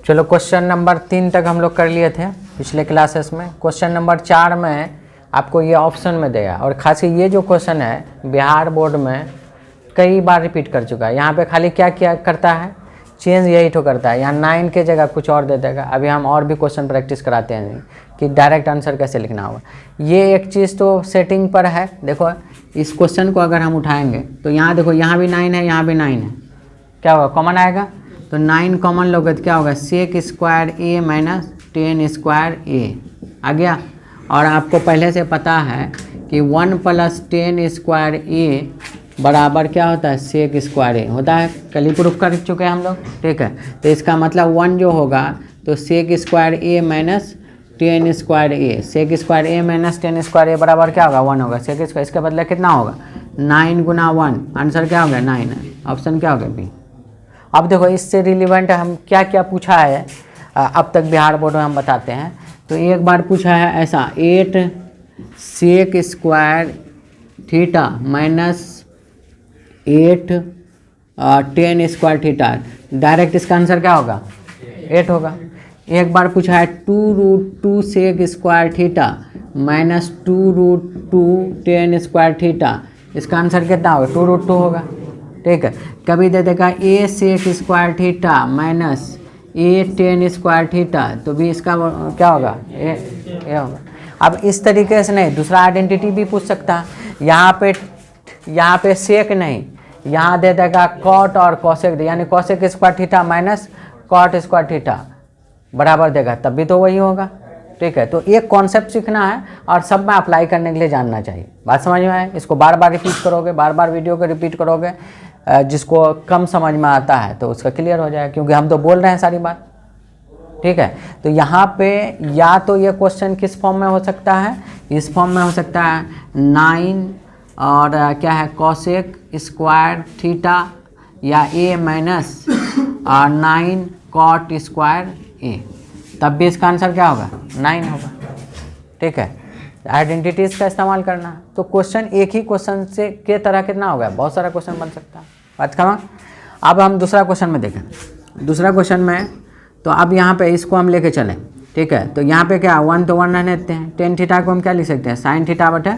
चलो question number 3 तक हम लोग कर लिए थे पिछले क्लासेस में। क्वेश्चन नंबर 4 में आपको ये ऑप्शन में देगा, और खासकर ये जो क्वेश्चन है बिहार बोर्ड में कई बार रिपीट कर चुका है। यहाँ पे खाली क्या क्या करता है, चेंज यही तो करता है, यहाँ 9 के जगह कुछ और दे देगा। अभी हम और भी क्वेश्चन प्रैक्टिस कराते हैं कि डायरेक्ट आंसर कैसे लिखना होगा। ये एक चीज़ तो सेटिंग पर है। देखो इस क्वेश्चन को अगर हम उठाएंगे तो यहाँ देखो, यहाँ भी 9 है, यहाँ भी 9 है, क्या होगा, कॉमन आएगा। तो 9 कॉमन लोगे तो क्या होगा, सेक स्क्वायर ए माइनस 10 स्क्वायर ए आ गया। और आपको पहले से पता है कि 1 प्लस 10 स्क्वायर ए बराबर क्या होता है, सेक स्क्वायर ए होता है। कल ही प्रूफ कर चुके हैं हम लोग, ठीक है। तो इसका मतलब 1 जो होगा तो सेक स्क्वायर ए माइनस 10 स्क्वायर ए, सेक स्क्वायर ए माइनस 10 स्क्वायर ए बराबर क्या होगा, 1 होगा। सेक स्क्वायर इसके बदले कितना होगा, 9 गुना 1, आंसर क्या होगा 9 है। ऑप्शन क्या होगा, बी। अब देखो इससे रिलेवेंट हम क्या क्या पूछा है अब तक बिहार बोर्ड में हम बताते हैं। तो एक बार पूछा है ऐसा, 8 sec square theta minus 8 10 square theta, direct इसका आंसर क्या होगा, 8 होगा। एक बार पूछा है 2√2 sec square theta minus 2√2 10 square theta, इसका आंसर कितना होगा, 2√2 होगा, ठीक है। कभी दे देगा a sec square theta minus a 10 square theta, तो भी इसका क्या होगा, ए होगा। अब इस तरीके से नहीं, दूसरा आइडेंटिटी भी पूछ सकता है। यहाँ पे सेक नहीं, यहाँ दे देगा कॉट और कॉसेक, यानी cosec square theta minus cot square theta बराबर देगा, तब भी तो वही होगा, ठीक है। तो एक कॉन्सेप्ट सीखना है और सब में अप्लाई करने के लिए जानना चाहिए। बात समझ में आए, इसको बार बार रिपीट करोगे, बार बार वीडियो को रिपीट करोगे, जिसको कम समझ में आता है तो उसका क्लियर हो जाएगा, क्योंकि हम तो बोल रहे हैं सारी बात, ठीक है। तो यहाँ पे या तो ये क्वेश्चन किस फॉर्म में हो सकता है, इस फॉर्म में हो सकता है 9 और क्या है कॉसेक स्क्वायर थीटा, या ए माइनस 9 कॉट स्क्वायर ए, तब भी इसका आंसर क्या होगा, 9 होगा, ठीक है। आइडेंटिटीज़ का इस्तेमाल करना है। तो क्वेश्चन एक ही क्वेश्चन से के तरह कितना होगा, बहुत सारा क्वेश्चन बन सकता है। बात खत्म। अब हम दूसरा क्वेश्चन में देखें। दूसरा क्वेश्चन में तो अब यहाँ पे इसको हम लेके चलें, ठीक है। तो यहाँ पे क्या 1 तो 1 रहने देते हैं। टेन थीटा को हम क्या लिख सकते हैं, साइन थीटा बटे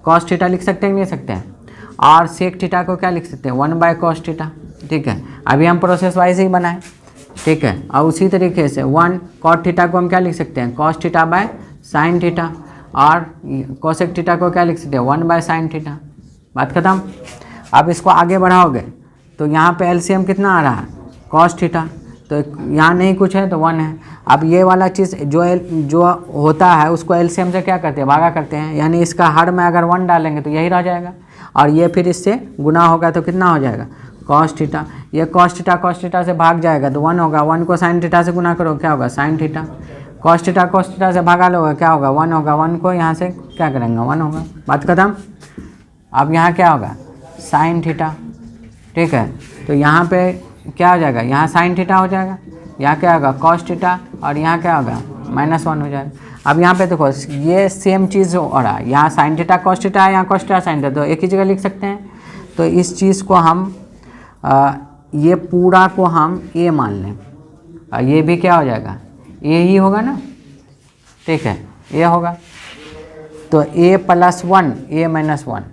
कॉस थीटा लिख सकते हैं, नहीं सकते हैं। और सेक थीटा को क्या लिख सकते हैं, 1/cos थीटा, ठीक है। अभी हम प्रोसेस वाइज ही बनाए, ठीक है। और उसी तरीके से 1 कॉट थीटा को हम क्या लिख सकते हैं, cos theta by sine theta, और कोसेक थीटा को क्या लिख सकते हैं, 1/sin थीटा। बात खत्म। अब इसको आगे बढ़ाओगे तो यहाँ पे एलसीएम कितना आ रहा है, cos थीटा, तो यहाँ नहीं कुछ है तो 1 है। अब ये वाला चीज़ जो होता है उसको एलसीएम से क्या करते हैं, भागा करते हैं, यानी इसका हर में अगर 1 डालेंगे तो यही रह जाएगा, और ये फिर इससे गुना होगा तो कितना हो जाएगा, cos थीटा। ये cos थीटा से भाग जाएगा तो 1 होगा। 1 को sin थीटा से गुना करो क्या होगा, sin थीटा। cos थीटा से भागा लोगे क्या होगा, 1 होगा। 1 को यहाँ से क्या करेंगे, 1 होगा। बात खत्म। अब यहाँ क्या होगा, sin थीटा, ठीक है। तो यहाँ पे क्या हो जाएगा, यहाँ sin थीटा हो जाएगा, यहाँ क्या होगा cos थीटा, और यहाँ क्या होगा -1 हो जाएगा। अब यहाँ पे देखो ये सेम चीज़ हो रहा है, यहाँ sin थीटा cos थीटा है, यहाँ cos थीटा sin थीटा, तो एक ही जगह लिख सकते हैं। तो इस चीज़ को हम ये पूरा को हम a मान लें, और ये भी क्या हो जाएगा, ए ही होगा ना, ठीक है, ए होगा। तो a + 1 a - 1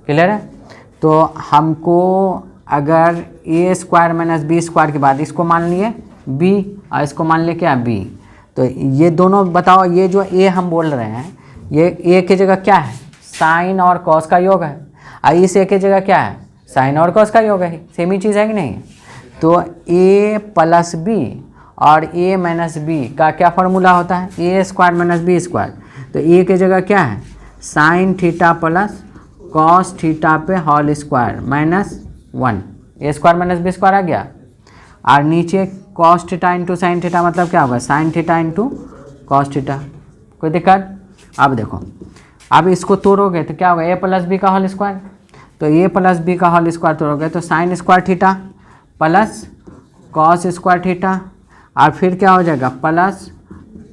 क्लियर है। तो हमको अगर a square minus B square के बाद इसको मान लिए b और इसको मान लिए क्या b, तो ये दोनों बताओ, ये जो a हम बोल रहे हैं ये a की जगह क्या है, साइन और कॉस का योग है, और इस a की जगह क्या है, साइन और कॉस का योग है, सेम ही चीज़ है कि नहीं। तो a + b और a - b का क्या फार्मूला होता है, a square minus B square. तो a की जगह क्या है, sine theta plus cos theta पे whole square -1, a square minus B square आ गया, और नीचे cos theta into sine theta, मतलब क्या होगा, sine theta into cos theta. कोई दिक्कत। अब देखो, अब इसको तोड़ोगे तो क्या होगा, a + b का होल स्क्वायर। तो a + b का होल स्क्वायर तोड़ोगे तो sine square theta plus cos square theta, और फिर क्या हो जाएगा plus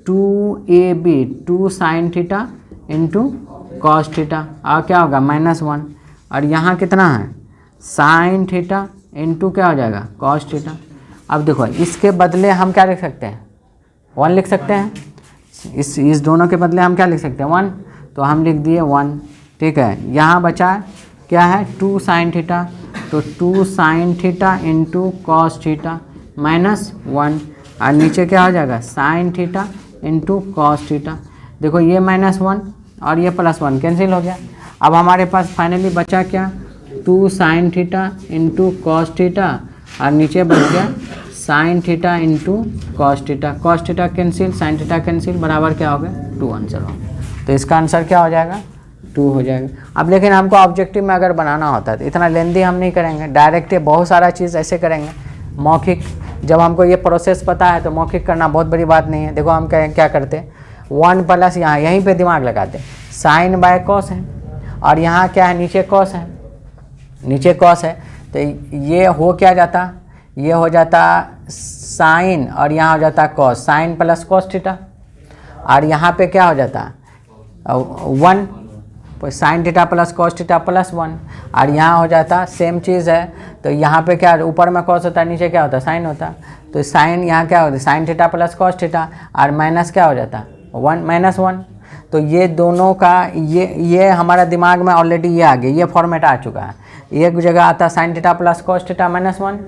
2ab 2 sign theta into cos theta, और क्या होगा -1, और यहाँ कितना है साइन थीटा इंटू क्या हो जाएगा कॉस थीटा। अब देखो इसके बदले हम क्या लिख सकते हैं, 1 लिख सकते हैं। इस दोनों के बदले हम क्या लिख सकते हैं, 1, तो हम लिख दिए 1। ठीक है, यहाँ बचा क्या है, 2 साइन थीटा, तो 2 sign theta into cos theta minus 1, और नीचे क्या हो जाएगा, sign theta into cos theta. देखो ये -1 और ये +1 कैंसिल हो गया। अब हमारे पास फाइनली बचा क्या, 2 sign theta into cos theta, और नीचे बच गया sign theta into cos theta cancel, sine theta cancel, बराबर क्या हो गया, 2 आंसर हो गया। तो इसका आंसर क्या हो जाएगा, 2 हो जाएगा। अब लेकिन हमको ऑब्जेक्टिव में अगर बनाना होता है तो इतना लेंदी हम नहीं करेंगे, डायरेक्ट बहुत सारा चीज़ ऐसे करेंगे। मौखिक जब हमको ये प्रोसेस पता है तो मौखिक करना बहुत बड़ी बात नहीं है। देखो हम क्या करते हैं, 1 प्लस यहाँ यहीं पे दिमाग लगाते हैं, साइन बाय कॉस है, और यहाँ क्या है, नीचे कॉस है, नीचे कॉस है, तो ये हो क्या जाता, ये हो जाता साइन, और यहाँ हो जाता cos, sine plus cos theta, और यहाँ पे क्या हो जाता 1, sine theta plus cos theta plus 1, और यहाँ हो जाता सेम चीज़ है। तो यहाँ पे क्या, ऊपर में कॉस होता है, नीचे क्या होता है, साइन होता। तो साइन यहाँ क्या होता है, sine theta plus cos theta, और माइनस क्या हो जाता 1 -1। तो ये दोनों का ये हमारा दिमाग में ऑलरेडी ये आ गया, ये फॉर्मेट आ चुका है। एक जगह आता sign theta plus cos theta -1,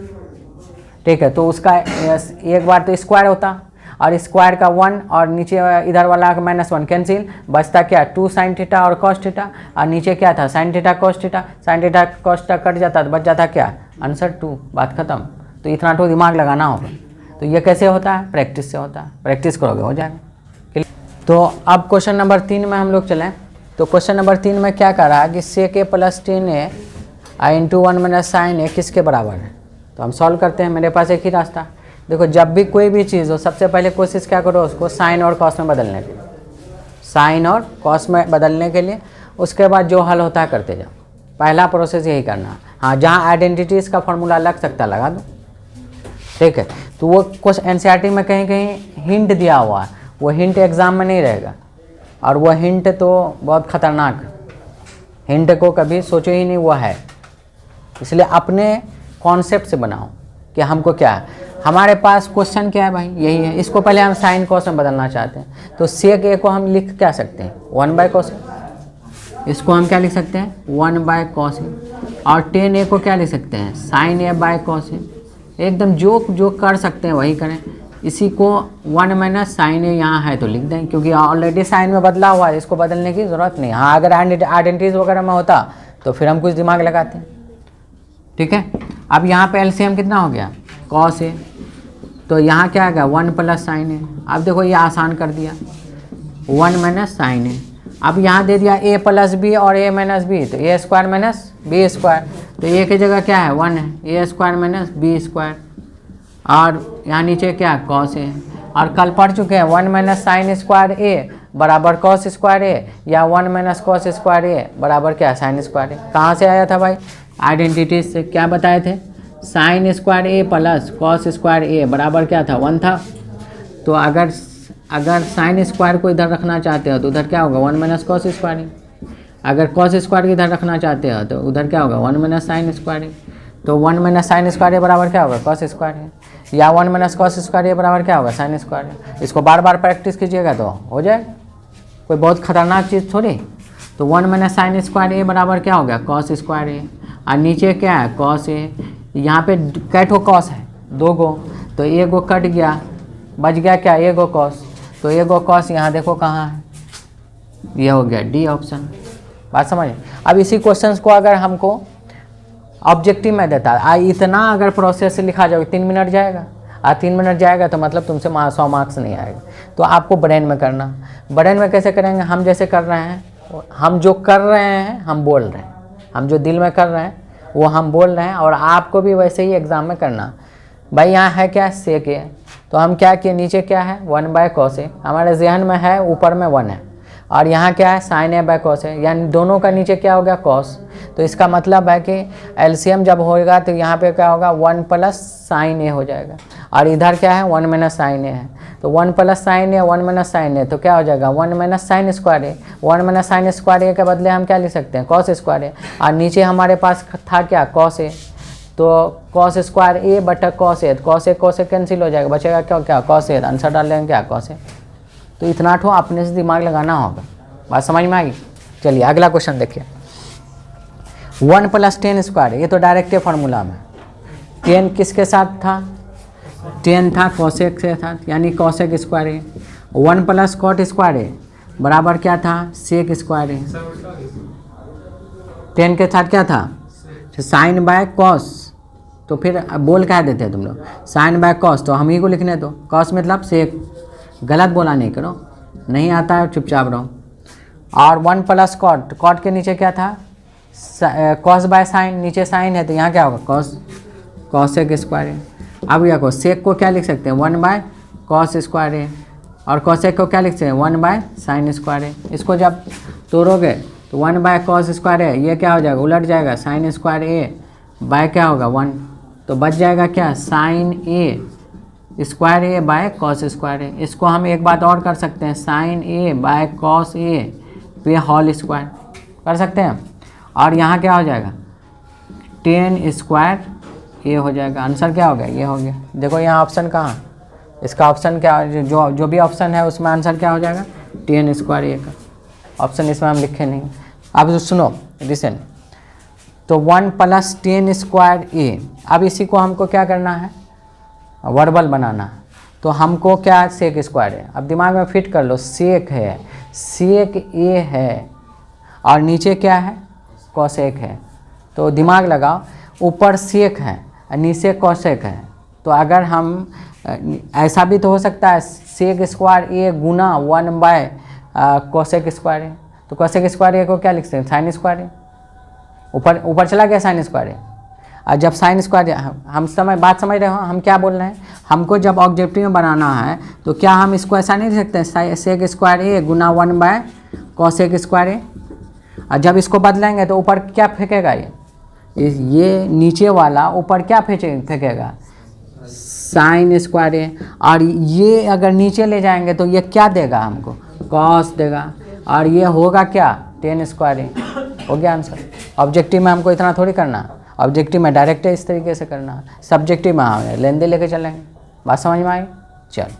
ठीक है, तो उसका एक बार तो स्क्वायर होता, और स्क्वायर का 1 और नीचे इधर वाला का -1 कैंसिल, बचता क्या, 2 साइन थीटा और कॉस थीटा, और नीचे क्या था, sine theta cos theta, sine theta cos theta cut जाता तो बच जाता क्या, आंसर 2, बात खत्म। तो इतना तो दिमाग लगाना होगा। तो ये कैसे होता है, प्रैक्टिस से होता है, प्रैक्टिस करोगे हो जाएगा। तो अब क्वेश्चन नंबर 3 में हम लोग चलें। तो क्वेश्चन नंबर 3 में क्या कर रहा है कि sec A plus 10a into 1 minus sine A किसके बराबर है। तो हम सॉल्व करते हैं, मेरे पास एक ही रास्ता। देखो जब भी कोई भी चीज़ हो सबसे पहले कोशिश क्या करो, उसको साइन और कॉस में बदलने के लिए, साइन और कॉस में बदलने के लिए, उसके बाद जो हल होता है करते जाओ। पहला प्रोसेस यही करना। हाँ, जहाँ आइडेंटिटीज़ का फॉर्मूला लग सकता है लगा दो, ठीक है। तो वो कुछ एनसीईआरटी में कहीं कहीं हिंट दिया हुआ है, वो हिंट एग्ज़ाम में नहीं रहेगा, और वो हिंट तो बहुत ख़तरनाक, हिंट को कभी सोचो ही नहीं वो है। इसलिए अपने कॉन्सेप्ट से बनाओ कि हमको क्या है। हमारे पास क्वेश्चन क्या है भाई, यही है। इसको पहले हम साइन कॉस में बदलना चाहते हैं, तो सेक ए को हम लिख क्या सकते हैं, 1/cos। इसको हम क्या लिख सकते हैं, 1/cos। और 10a को क्या लिख सकते हैं, साइन a/cos। एकदम जो कर सकते हैं वही करें। इसी को 1 माइनस साइन ए यहाँ है तो लिख दें, क्योंकि ऑलरेडी साइन में बदला हुआ है, इसको बदलने की ज़रूरत नहीं। हाँ, अगर आइडेंटिटीज वगैरह में होता तो फिर हम कुछ दिमाग लगाते हैं, ठीक है। अब यहाँ पे एलसीएम कितना हो गया, कॉस ए, तो यहाँ क्या आ गया 1 प्लस साइन ए। अब देखो ये आसान कर दिया, 1 माइनस साइन ए। अब यहाँ दे दिया a प्लस बी और a माइनस बी, तो a square minus B square, तो a की जगह क्या है 1 है, a square minus B square, और यहाँ नीचे क्या है कॉस ए। और कल पढ़ चुके हैं 1 माइनस साइन स्क्वायर ए बराबर कॉस स्क्वायर ए, या 1 माइनस कॉस स्क्वायर ए बराबर क्या साइन स्क्वायर ए। कहाँ से आया था भाई, आइडेंटिटीज से। क्या बताए थे, साइन स्क्वायर ए प्लस कॉस स्क्वायर ए बराबर क्या था, 1 था। तो अगर साइन स्क्वायर को इधर रखना चाहते हो तो उधर क्या होगा 1 माइनस कॉस स्क्वायर ए। अगर कॉस स्क्वायर को इधर रखना चाहते हो तो उधर क्या होगा 1 माइनस साइन स्क्वायर ए। तो 1 माइनस साइन स्क्वायर ए बराबर क्या होगा कॉस स्क्वायर ए, या 1 माइनस कॉस स्क्वायर ए बराबर क्या होगा साइन स्क्वायर ए। इसको बार बार प्रैक्टिस कीजिएगा तो हो जाएगा, कोई बहुत खतरनाक चीज़ थोड़ी। तो 1 माइनस साइन स्क्वायर ए बराबर क्या हो गया कॉस स्क्वायर ए, और नीचे क्या है कॉस ए। यहाँ पे कैठो कॉस है, 2 गो, तो एक गो कट गया, बच गया क्या एक गो कॉस। तो एक गो कॉस यहाँ देखो कहाँ है, ये हो गया डी ऑप्शन। बात समझ। अब इसी क्वेश्चंस को अगर हमको ऑब्जेक्टिव में देता है, इतना अगर प्रोसेस से लिखा जाओगे 3 मिनट जाएगा, 3 मिनट जाएगा तो मतलब तुमसे 100 मार्क्स नहीं आएगा। तो आपको ब्रेन में करना। ब्रेन में कैसे करेंगे, हम जैसे कर रहे हैं, हम जो कर रहे हैं हम बोल रहे हैं, हम जो दिल में कर रहे हैं वो हम बोल रहे हैं, और आपको भी वैसे ही एग्ज़ाम में करना। भाई यहाँ है क्या सेक ए, तो हम क्या किए, नीचे क्या है 1/cos ए, हमारे जहन में है, ऊपर में 1 है, और यहाँ क्या है साइन a/cos है, यानी दोनों का नीचे क्या हो गया कॉस। तो इसका मतलब है कि एलसीएम जब होगा तो यहाँ पे क्या होगा 1 प्लस साइन ए हो जाएगा, और इधर क्या है 1 माइनस साइन ए है। तो 1 प्लस साइन ए 1 माइनस साइन ए, तो क्या हो जाएगा 1 माइनस साइन स्क्वायर ए। 1 माइनस साइन स्क्वायर ए के बदले हम क्या लिख सकते हैं कॉस स्क्वायर ए, और नीचे हमारे पास था क्या कॉस ए। तो कॉस स्क्वायर ए बटा cos A, cos A cancel हो जाएगा, बचेगा क्या क्या कॉस ए, आंसर डाल लेंगे क्या कॉस ए। तो इतना ठो अपने से दिमाग लगाना होगा। बात समझ में आ गई? चलिए अगला क्वेश्चन देखिए। 1 + 10 स्क्वायर, ये तो डायरेक्ट फार्मूला में 10 किसके साथ था? 10 था कॉसेक के साथ, यानी कॉसेक स्क्वायर ए। 1 + कॉट स्क्वायर ए बराबर क्या था? सेक स्क्वायर ए। 10 के साथ क्या था? साइन बाय कॉस, तो फिर बोल क्या देते हैं तुम लोग? साइन बाय कॉस, तो हम ही को लिखने दो, कॉस मतलब सेक। गलत बोला नहीं करो, नहीं आता है चुपचाप रहो। और 1 + कॉट, कॉट के नीचे क्या था? कॉस बाय साइन, नीचे साइन है तो यहाँ क्या होगा? कॉसेक स्क्वायर ए। अब यह को सेक को क्या लिख सकते हैं? 1 / कॉस स्क्वायर ए, और कॉसेक को क्या लिखते हैं? 1 / साइन स्क्वायर ए। इसको जब तोड़ोगे तो 1 / कॉस स्क्वायर ए, ये क्या हो जाएगा? उलट जाएगा, साइन स्क्वायर ए बाय क्या होगा? 1, तो बच जाएगा क्या? Sine A square A by cos square A. इसको हम एक बात और कर सकते हैं, sine A by cos A पे होल स्क्वायर कर सकते हैं। और यहाँ क्या हो जाएगा? 10 स्क्वायर ए हो जाएगा। आंसर क्या हो गया? ये हो गया। देखो यहाँ ऑप्शन कहाँ, इसका ऑप्शन क्या, जो भी ऑप्शन है उसमें आंसर क्या हो जाएगा? 10 स्क्वायर ए का। ऑप्शन इसमें हम लिखे नहीं। अब सुनो लिसन, तो 1 + 10 स्क्वायर ए, अब इसी को हमको क्या करना है? वर्बल बनाना है। तो हमको क्या? सेक स्क्वायर है। अब दिमाग में फिट कर लो, सेक है, सेक ए है, और नीचे क्या है? कॉसेक है। तो दिमाग लगाओ, ऊपर सेक है और नीचे कॉसेक है। तो अगर हम ऐसा भी तो हो सकता है, सेक स्क्वायर ए गुना 1 / कॉसेक स्क्वायर ए। तो कॉसेक स्क्वायर ए को क्या लिख सकते हैं? साइन स्क्वायर ए। ऊपर चला गया साइन स्क्वायर ए। और जब साइन स्क्वायर, हम बात समझ रहे हो हम क्या बोल रहे हैं? हमको जब ऑब्जेक्टिव में बनाना है तो क्या हम इसको ऐसा नहीं लिख सकते हैं? सेक स्क्वायर ए गुना 1 / कॉसेक स्क्वायर ए। और जब इसको बदलेंगे तो ऊपर क्या फेंकेगा? ये नीचे वाला ऊपर क्या फेंकेगा? साइन स्क्वायर ए। और ये अगर नीचे ले जाएंगे तो ये क्या देगा हमको? कॉस देगा। और ये होगा क्या? 10 स्क्वायर ए। हो गया आंसर। ऑब्जेक्टिव में हमको इतना थोड़ी करना, ऑब्जेक्टिव में डायरेक्ट इस तरीके से करना, सब्जेक्टिव में हमें लेंदे लेके चलेंगे। बात समझ में आई? चल।